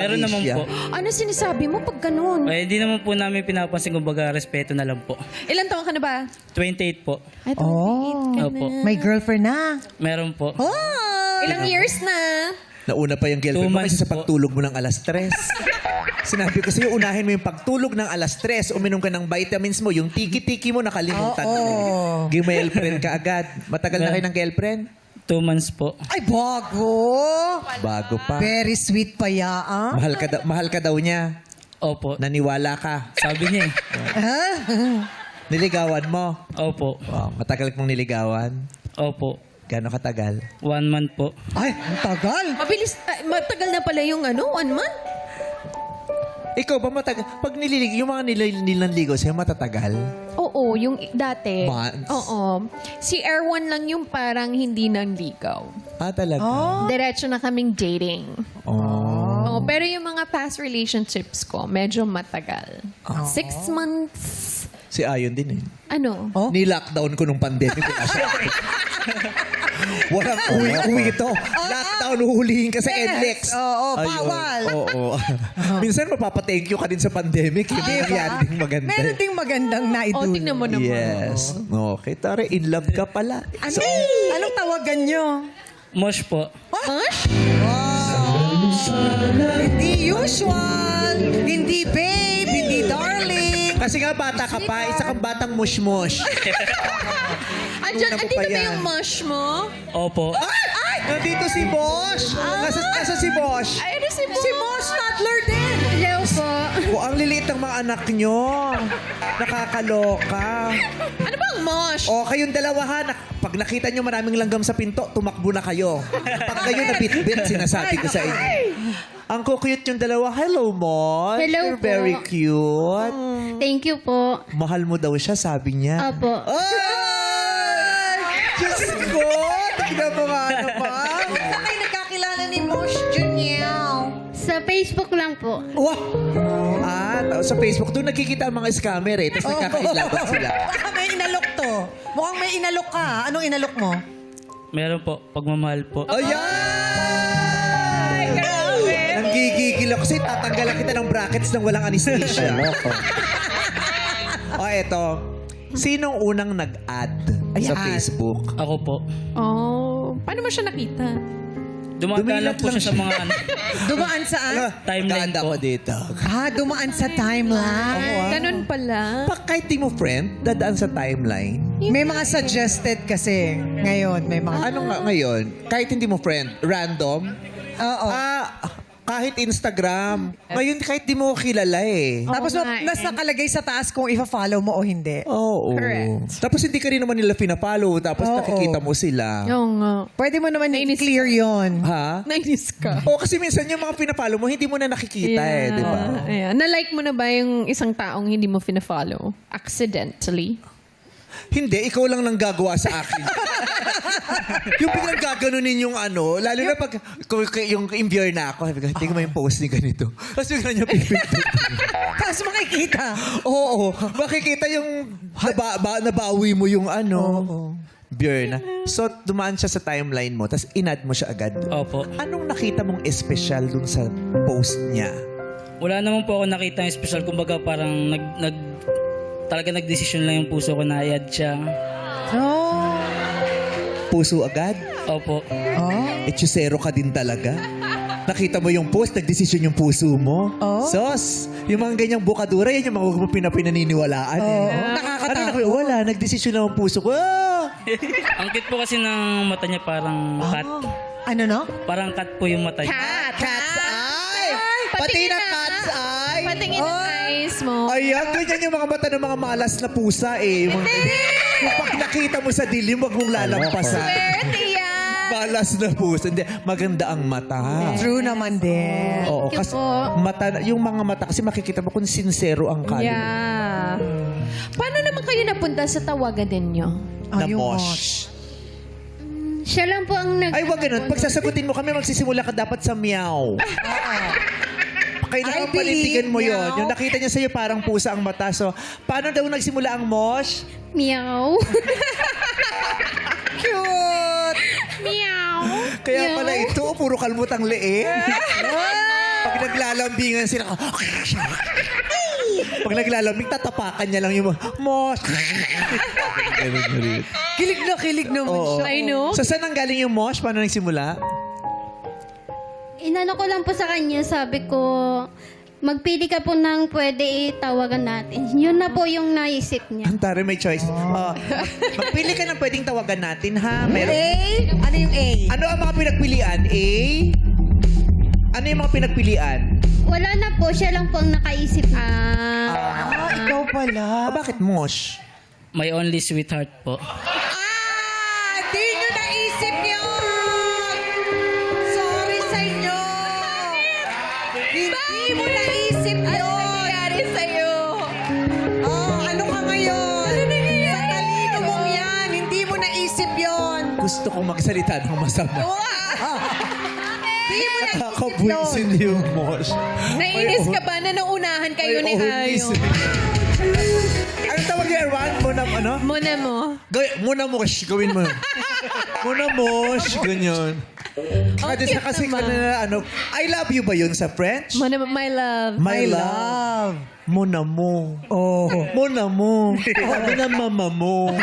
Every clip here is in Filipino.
Pero naman po. Ano sinasabi mo pag ganun? Eh, di naman po namin pinapansin, kumbaga, respeto na lang po. Ilan taon ka na ba? 28 po. Ay, 28 ka Opo. na. May girlfriend na. Meron po. Ilang years na? Nauna pa yung girlfriend 2 mo months kasi sa po. pagtulog mo ng alas 3. Sinabi ko sa'yo, unahin mo yung pagtulog ng alas 3. Uminom ka ng vitamins mo. Yung tiki-tiki mo, nakalimutan mo. Girlfriend ka agad. Matagal na kayo ng girlfriend? 2 months po. Ay, bago. Bago pa. Very sweet pa ya. Mahal ka daw niya. Opo. Naniwala ka. Sabi niya eh. Niligawan mo. Opo. Wow, matagal mong niligawan. Opo. Gano'ng katagal? 1 month po. Ay, ang tagal. Mabilis, matagal na pala yung 1 month. Ikaw ba matagal? Pag yung mga nilanligaw sa'yo, matatagal? Oo, yung dati. Months? Oo. Si Erwan lang yung parang hindi nanligaw. Ah, talaga? Diretso na kaming dating. Oh. Oo, pero yung mga past relationships ko, medyo matagal. 6 months. Si Ayon din eh. Ano? Ni-lockdown ko nung pandemic. Wala siya. Walang uwi-uwi ito. Lockdown, uhulihin ka sa NLEX. Oo, Ayun. bawal. Oo. Minsan mapapa-thank you ka din sa pandemic. Hindi yan din maganda. Meron ding magandang O, naidulot. tingnan mo naman. Yes. Okay, tara, in love ka pala. Ano? Anong tawagan nyo? Mosh po. Hindi usual. Hindi babe. Hindi darling. Kasi nga bata ka pa, isa kang batang mush-mush. Andyan, Una mo andito pa ba yan. yung mush mo? Opo. Nandito si Bosch. Nasa si Bosch. Ay, ano si Boss? Si Moss Stadler din. Hello po. O, ang liliit ng mga anak nyo. Nakakaloka. Ano bang mush? O, kayong dalawa ha, pag nakita nyo maraming langgam sa pinto, tumakbo na kayo. Pag kayo nabit-bit, sinasabi ko sa inyo. Ang cute yung dalawa. Hello, Moss. Hello You're po. very cute. Thank you po. Mahal mo daw siya, sabi niya. Opo. Ay! Diyos ko! Tignan mo nga ano pa. Saan kayo nagkakilala ni Mosh Junior? Sa Facebook lang po. Wow! Sa Facebook, doon nakikita ang mga scammer eh. Tapos nagkakailaban sila. Baka may inalok to. Mukhang may inalok ka. Anong inalok mo? Meron po. Pagmamahal po. Ayan! Nanggigigil ako kasi tatanggalan kita ng brackets nang walang anesthesia. O eto, sinong unang nag-add sa Ayan. Facebook? Ako po. Oh, paano mo siya nakita? Dumadaan lang po Dumilat siya sa mga Dumaan saan? timeline Ganda po. ko dito. Dumaan sa timeline. Ganun pala. Pag kahit di mo friend, dadaan sa timeline. May mga suggested kasi ngayon. May mga... Ano nga ngayon? Kahit hindi mo friend, random? Oo. Kahit Instagram. Ngayon, kahit di mo kilala eh. Tapos Oo nga eh. mas nakalagay sa taas kung ifa-follow mo o hindi. Oo. Correct. Tapos hindi ka rin naman nila pinapollow. Tapos Oo. nakikita mo sila. Oo nga. Pwede mo naman Nainis i-clear yun. Ha? Nainis ka. O kasi minsan yung mga pinapollow mo, hindi mo na nakikita eh, di ba? Ayan. Na-like mo na ba yung isang taong hindi mo fina-follow? Accidentally? Hindi, ikaw lang nang gagawa sa akin. Yung biglang gaganunin yung ano, lalo na pag yung imbyer na ako, sabi ko, tingnan mo yung post ni ganito. Tapos biglang niya pipinto. Tapos makikita. Oo, makikita yung nabawi mo yung ano. Beer na. So, dumaan siya sa timeline mo, tapos inad mo siya agad. Opo. Anong nakita mong espesyal dun sa post niya? Wala naman po ako nakita ng special. Kumbaga parang talaga nagdesisyon lang yung puso ko na i-add siya. Puso agad? Opo. Echusero ka din talaga. Nakita mo yung post, nagdesisyon yung puso mo. Sos, yung mga ganyang bukadura, yan yung mga pinaniniwalaan. Nakakatakot. Wala, nagdesisyon lang ang puso ko. Ang cute po kasi ng mata niya parang cat. Ano no? Parang cat po yung mata niya. Cat's eye! Pati na cat's eye! Patingin ang eyes mo. Ayan, ganyan yung mga mata ng mga malas na pusa eh. Yung pag nakita mo sa dilim, wag mong lalampasan. Swerte yan. Malas na pusa. Hindi, maganda ang mata. True naman din. Oo, Thank you kasi po. yung mga mata, kasi makikita mo kung sincero ang kaluluwa. Yeah. Paano naman kayo napunta sa tawagan ninyo? Na yung mosh. Siya lang po ang Ay, wag ganun. Pag sasagutin mo kami, magsisimula ka dapat sa meow. Kailangan I believe panindigan mo yon. meow. Yung nakita niya sa'yo, parang pusa ang mata. So, paano daw nagsimula ang mosh? Meow. Cute! Meow. Kaya pala ito, puro kalbut ang leeg. Pag naglalambingan sila, pag naglalambing, tatapakan niya lang yung mosh. Kilig naman siya. I know. So, saan ang galing yung mosh? Paano nagsimula? Inano ko lang po sa kanya, sabi ko, magpili ka po ng pwede itawagan natin. Yun na po yung naisip niya. Ang tari, may choice. Magpili ka ng pwedeng tawagan natin, ha? Meron. A? Ano yung A? Ano ang mga pinagpilian? A? Ano yung mga pinagpilian? Wala na po, siya lang po ang nakaisip niya. Ikaw pala. Bakit mosh? My only sweetheart po. Di nyo naisip yun! Sorry sa inyo! Hindi mo naisip yun! Ano nangyayari sa'yo? Ano ka ngayon? Ano nangyayari? Sa talino mong yan, hindi mo naisip yun! Gusto kong magsalita ng masama. Hindi mo naisip yun! Nakakabwisin yung mosh. Nainis ka ba na naunahan kayo ni Ayo? Anong tawag niya, Erwan? Muna, ano? Muna mo. Muna mosh. Gawin mo. Muna mosh. Ganyan. Kasi cute kasi naman. kanina, ano, I love you ba yun sa French? Muna mo, my love. My love. Muna mo. Oh. Muna mo. Sabi na mama mo.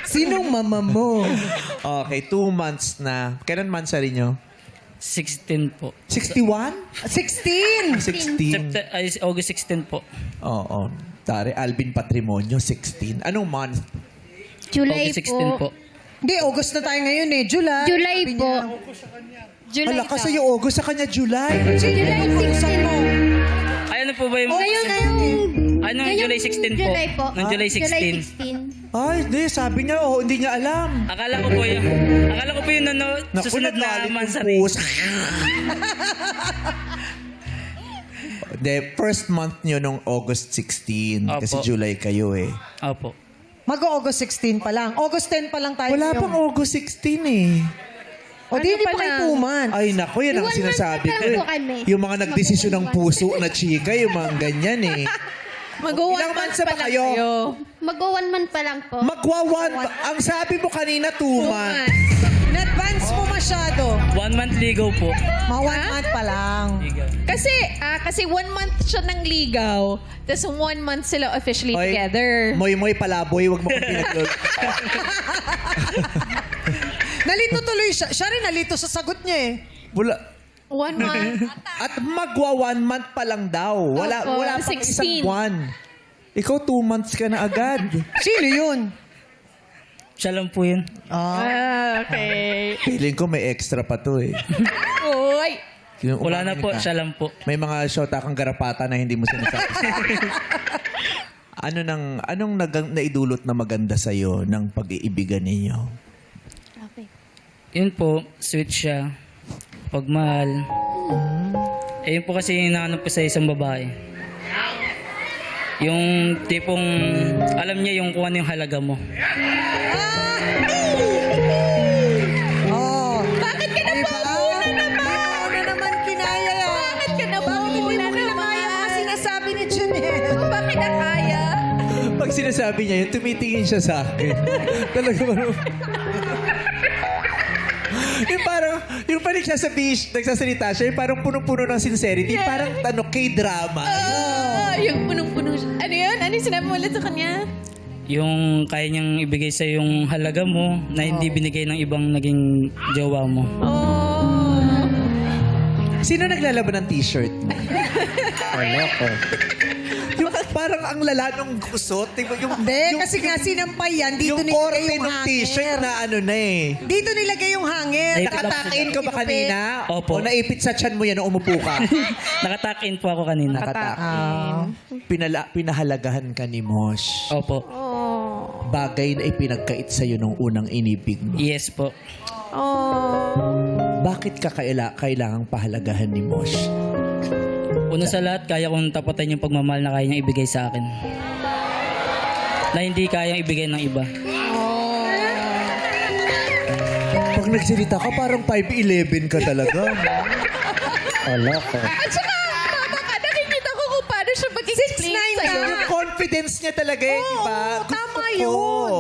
Sinong mama mo? Okay, 2 months na. Kailan mansari nyo? 16 po. 61? 16! 16. August 16 po. Oo. Tari, Alvin Patrimonio, 16. Anong month? July August 16 po. po. Hindi, August na tayo ngayon eh. July. July Sabi po. niya. July Hala, kasi yung August sa kanya, July. July 16 po. Ay, ano po ba yung... Ngayon, Anong July 16 po? July po. Nung July 16. July 16. Ay, hindi. Sabi niya, hindi niya alam. Akala ko po yung Naku, susunod na nagalit yung mansari. puso. The first month nyo nung August 16. Kasi Opo. July kayo eh. Opo. Mag-August 16 pa lang. August 10 pa lang tayo. Wala ngayon. pang August 16 eh. O di, Ano hindi pa pa kayo lang? 2 months. Ay, nako, yan ang Iwan sinasabi lang ko. po eh. kami. Yung mga nagdesisyon ng puso na chika, yung mga ganyan eh. Mag-1 Ilang months months na pa ba lang kayo? kayo. Mag-1 month pa lang po. Magwawan. Ang sabi mo kanina, 2 months. In-advance mo masyado. 1 month ligaw po. Mga 1 month pa lang. Ligaw. Kasi 1 month siya ng ligaw, tapos 1 month sila officially Oy, together. Moy-moy palaboy, wag mo kong pinaglog. Nalito tuloy siya. Siya rin nalito sa sagot niya eh. Wala. 1 month. At magwa 1 month pa lang daw. Wala, Opo, wala pang 16. isang buwan. Ikaw 2 months ka na agad. Sino yun? Siya lang po yun. Okay. Feeling ko may extra pa to eh. Uy. Yung Wala na umamin po, ka. siya lang po. May mga shota kang garapata na hindi mo sinasabi. Anong naidulot na maganda sa'yo ng pag-iibigan ninyo? Okay. Yun po, sweet siya. Pagmahal. Eh, yun po kasi yung hinahanap ko sa isang babae. Yung tipong, alam niya yung kung ano yung halaga mo. Oh. Bakit ka na Diba? Ikaw na naman kinaya yan. Bakit ka na Bakit hindi mo kinakaya mga sinasabi ni Janelle? Bakit na kaya? Pag sinasabi niya yun, tumitingin siya sa akin. Talaga ba? Yung parang, yung parang nagsasalita siya, yung parang punong-puno ng sincerity. Parang, K-drama. Yung punong-punong siya. Ano yun? Ano yung sinabi mo ulit sa kanya? Yung kaya niyang ibigay sa yung halaga mo na hindi binigay ng ibang naging jowa mo. Oh. Sino naglalaban ng t-shirt mo? Wala ko. Yung parang ang lala nung gusot. Diba? Hindi, kasi nga sinampay yan. Dito yung nilagay korte yung ng t-shirt hanger. na ano na eh. Dito nilagay yung hanger. Ay, Nakatakin ka ba kanina? Opo. O naipit sa tiyan mo yan nung umupo ka? Nakatakin po ako kanina. Pinahalagahan ka ni Mosh. Opo. Bagay na ipinagkait sa'yo nung unang inibig mo. Yes po. Bakit ka kailangang pahalagahan ni Mosh? Una sa lahat, kaya kong tapatan yung pagmamahal na kaya niyang ibigay sa akin. Na hindi kayang ibigay ng iba. Pag nagsalita ka, parang 5'11 ka talaga. Ala ka. At saka, tama ka, nakikita ko kung paano siya mag-explain 6'9" sa'yo. Yung confidence niya talaga eh, di ba? Gusto tama ko. yun.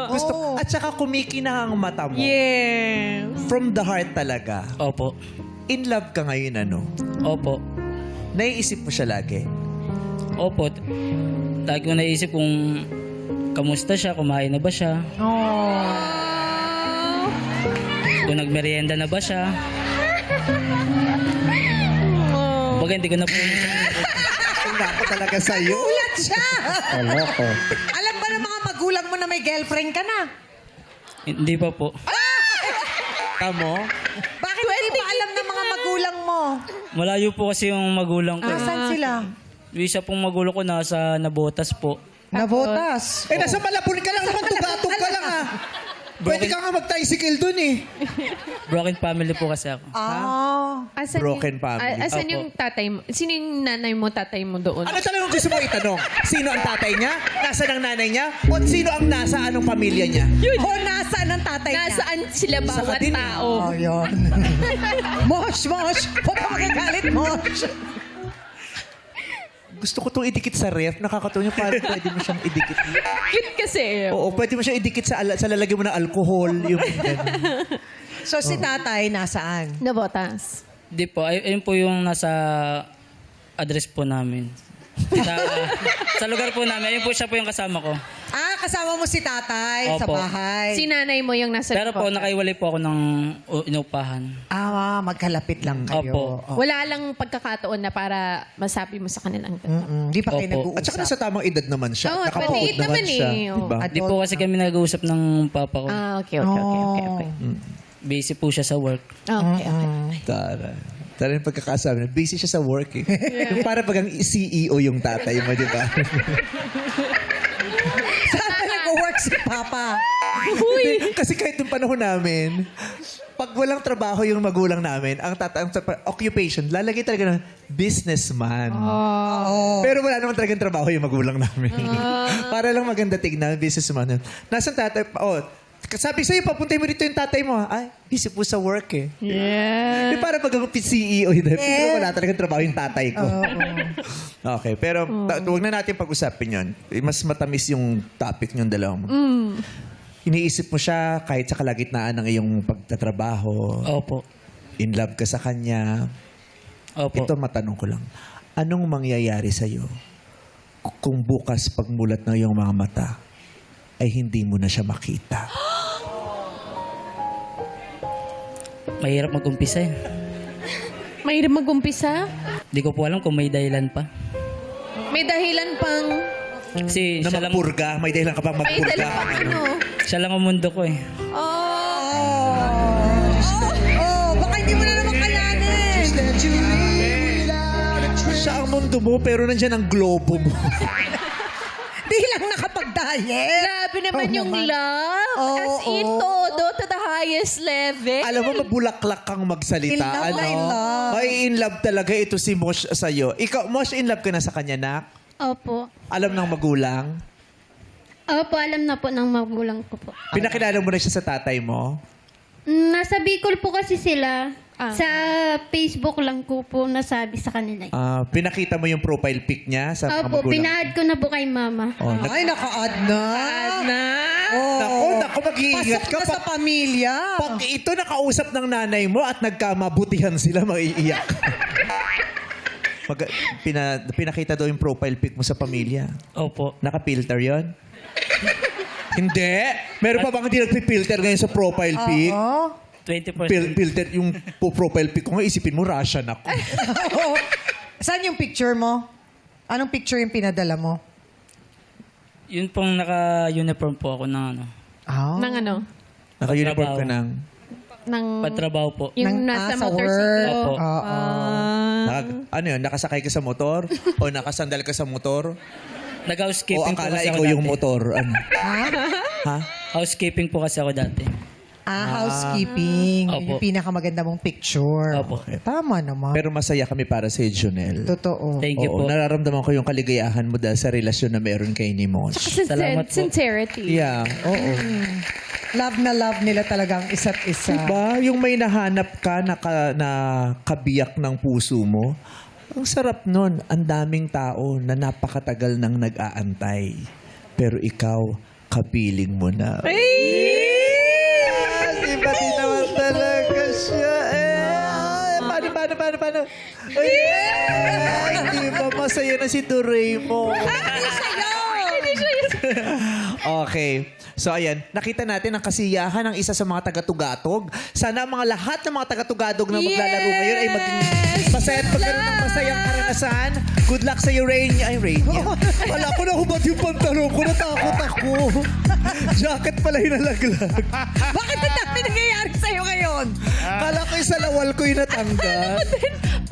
Gusto, at saka kumikinang ang mata mo. Yes. From the heart talaga. Opo. In love ka ngayon, ano? Opo. Naiisip mo siya lagi? Opo. Lagi ko naisip kung kamusta siya, kumain na ba siya, kung nagmerienda na ba siya. Baga hindi ko na po Ang nako talaga sa'yo. Ulat siya. Aloko. Alam ba ng mga magulang mo na may girlfriend ka na? Hindi pa po. Tamo? Bakit hindi mo alam ng mga magulang mo? Malayo po kasi yung magulang ko. Asan sila? Yung isa pong magulang ko nasa Nabotas po. Nabotas. Eh, nasa Malabon ka lang naman, tugatog ka lang ah. Pwede ka nga mag-tricycle dun eh. Broken family po kasi ako. Asan Broken family. Asan Opo. yung tatay mo? Sino yung nanay mo, tatay mo doon? Ano talagang gusto mo itanong? Sino ang tatay niya? Nasaan ang nanay niya? O sino ang nasa anong pamilya niya? O nasaan ang tatay niya? Nasaan sila bawat Kadin. tao? Oh, yun. Mosh! Huwag ka magagalit, Mosh! Gusto ko itong idikit sa ref. Nakakatawa niya, parang pwede mo siyang idikit. Cute kasi. Oo, pwede mo siyang idikit sa lalagyan mo ng alcohol. Yung ganun. So, si tatay nasaan? Nabotas. Hindi po. Ayun po yung nasa address po namin. Sa lugar po namin. Ayun po siya po yung kasama ko. Kasama mo si tatay sa Opo. bahay. Si nanay mo yung nasa Pero po, Nabotas. nakaiwalay po ako ng inupahan. Magkalapit lang kayo. Opo. Wala lang pagkakataon na para masabi mo sa kanilang Di pa kayo Opo. nag-uusap. At saka nasa tamang edad naman siya. Oo, Nakapood 28 naman siya. eh. Diba? Hindi po kasi kami nag-uusap ng papa ko. Okay. Busy po siya sa work. Okay. Tara. Tara yung pagkakasabi na busy siya sa work eh. Yung para pag ang CEO yung tatay mo, di ba? Saan ka nag-work si Papa? Kasi kahit yung panahon namin, pag walang trabaho yung magulang namin, ang occupation, lalagay talaga ng businessman. Pero wala naman talagang trabaho yung magulang namin. Para lang maganda tignan, businessman. Nasaan tatay? Sabi sa'yo, papuntay mo dito yung tatay mo. Ay, busy po sa work eh. Yeah. Di para pag ako CEO, pero wala talagang trabaho yung tatay ko. Okay, pero huwag na natin pag-usapin yun. Mas matamis yung topic yung dalawang mo. Iniisip mo siya kahit sa kalagitnaan ng iyong pagtatrabaho. Opo. In love ka sa kanya. Opo. Ito, matanong ko lang. Anong mangyayari sa'yo kung bukas pagmulat ng iyong mga mata ay hindi mo na siya makita? Mahirap mag-umpisa eh. Mahirap mag-umpisa? Hindi ko po alam kung may dahilan pa. May dahilan pang... Kasi Na siya lang, magpurga? May dahilan ka bang May magpurga? dahilan pang ano? siya lang ang mundo ko eh. Baka hindi mo na naman kalanin. Siya ang mundo mo, pero nandyan ang globo mo. Di lang nakapag-diet. Grabe naman yung love. As in, todo to the highest level. Alam mo, mabulaklak kang magsalita. In love na in love. Ay, in love talaga ito si Mosh sa'yo. Ikaw, Mosh, in love ka na sa kanya, nak? Opo. Alam ng magulang? Opo, alam na po ng magulang ko po. Pinakilala mo na siya sa tatay mo? Nasa Bicol po kasi sila. Ah. Sa Facebook lang ko po nasabi sa kanila. Pinakita mo yung profile pic niya sa mga Opo, magulang? pinaad ko na po kay mama. Oh, Ay, naka-add na. Naku, mag-iingat Pasok ka. na sa pamilya. Pag ito nakausap ng nanay mo at nagkamabutihan sila, maiiyak. Pinakita daw yung profile pic mo sa pamilya. Opo. Naka-filter yon? Hindi. Meron pa bang hindi nagpi-filter ngayon sa profile pic? 20%. Filter yung profile pic ko. Nga isipin mo, Russian ako. Saan yung picture mo? Anong picture yung pinadala mo? Yun pong naka-uniform po ako ng ano. Ng ano? Naka-uniform ka ng... Ng... Patrabaho po. Yung Ng- nasa sa motorsiklo. Opo. Ano yun? Nakasakay ka sa motor? O nakasandal ka sa motor? O Nag-housekeeping po akala kasi ako ikaw yung dati. motor? Ano? Ha? Housekeeping po kasi ako dati. Housekeeping. Opo. Yung pinakamaganda mong picture. Opo. Tama naman. Pero masaya kami para sa Junel. Totoo. Thank you Oo, po. nararamdaman ko yung kaligayahan mo dahil sa relasyon na meron kay ni Mosh. Salamat po. Sincerity. Yeah, oo. Love na love nila talagang isa't isa. Diba? Yung may nahanap ka na kabiyak ng puso mo, ang sarap nun. Ang daming tao na napakatagal nang nag-aantay. Pero ikaw, kapiling mo na. Simpati naman talaga siya. Paano paano? Ay, hindi ba masaya na si Doraemon? Okay. So, ayan. Nakita natin ang kasiyahan ng isa sa mga taga-tugatog. Sana ang mga lahat ng mga taga-tugatog na maglalaro ngayon ay maging masaya at magkaroon ng masayang karanasan. Good luck sa iyo, Rain. Ay, Rain. Wala ko na hubad yung pantalon ko. Natakot ako. Jacket pala yung nalaglag. Bakit ang dami nangyayari sa'yo ngayon? Kala ko yung sa lawal ko yung natanggal.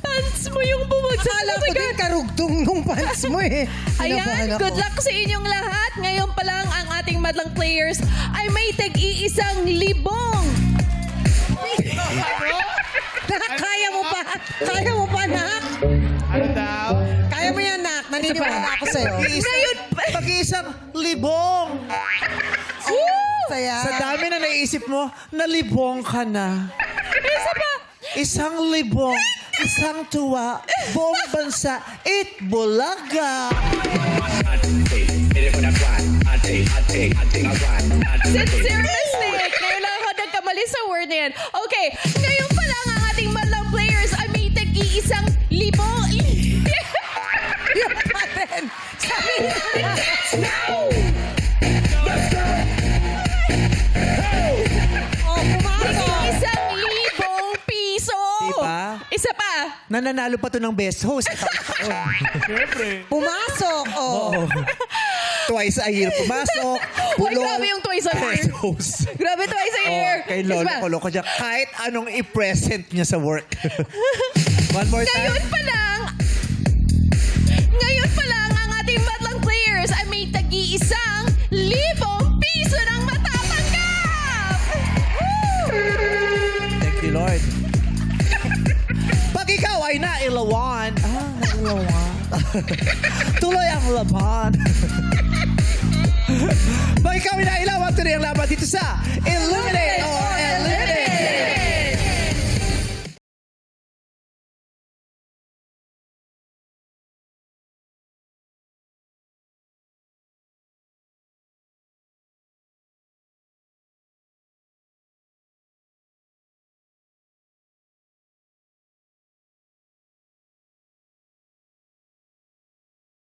Pants mo yung bumagsak. Akala ko din karugtong nung pants mo eh. Kinabahan Ayan, ako. good luck sa inyong lahat. Ngayon pa lang ang ating madlang players ay may tag-iisang libong. Nak, kaya mo pa? Kaya mo pa, Nak? Ano daw? Kaya mo yan, Nak. Naniniwala ako sa'yo. Pag-iisang libong. Saya. Sa dami na naisip mo, nalibong ka na. Isa pa. Isang libong, isang tuwa, buong bansa, Itbulaga. Sincere mistake. Ngayon lang ako nagkamali sa word na yan. Okay, ngayon pa lang ang ating madlang players ay may tag-iisang libong. Yun pa rin. Sabi niya. Oh, pumasok. Isang libong piso. Diba? Isa pa. Nananalo pa to ng best host. Pumasok. Oh. Twice a year pumasok. Uy, grabe yung twice a year. Best host. Grabe twice a year. Kay Isa Lolo pa. Koloko dyan, kahit anong i-present niya sa work. One more time. Ngayon pa lang ang ating madlang players ay may tag-iisang libong piso ng matatanggap. Thank you, Lord. Pag ikaw ay nailawan, tuloy ang laban. Pag ikaw ay nailawan, tuloy ang laban dito sa Illuminate